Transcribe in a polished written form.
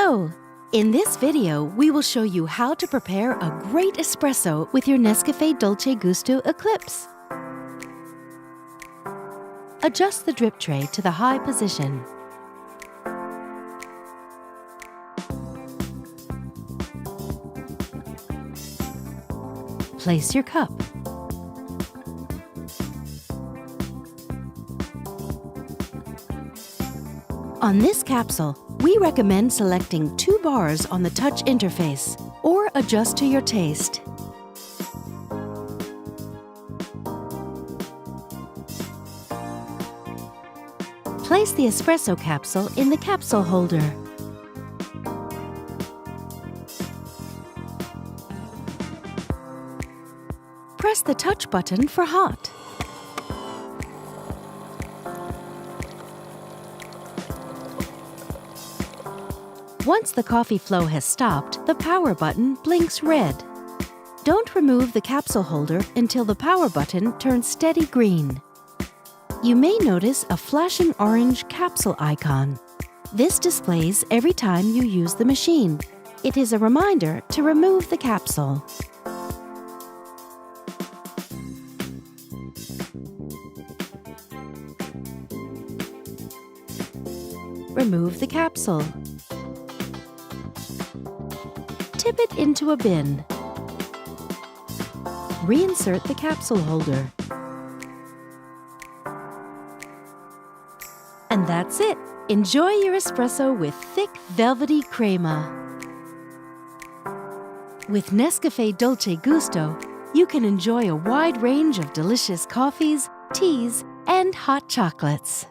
Hello! In this video, we will show you how to prepare a great espresso with your Nescafe Dolce Gusto Eclipse. Adjust the drip tray to the high position. Place your cup. On this capsule, we recommend selecting 2 bars on the touch interface or adjust to your taste. Place the espresso capsule in the capsule holder. Press the touch button for hot. Once the coffee flow has stopped, the power button blinks red. Don't remove the capsule holder until the power button turns steady green. You may notice a flashing orange capsule icon. This displays every time you use the machine. It is a reminder to remove the capsule. Remove the capsule. Tip it into a bin. Reinsert the capsule holder. And that's it! Enjoy your espresso with thick, velvety crema. With Nescafe Dolce Gusto, you can enjoy a wide range of delicious coffees, teas, and hot chocolates.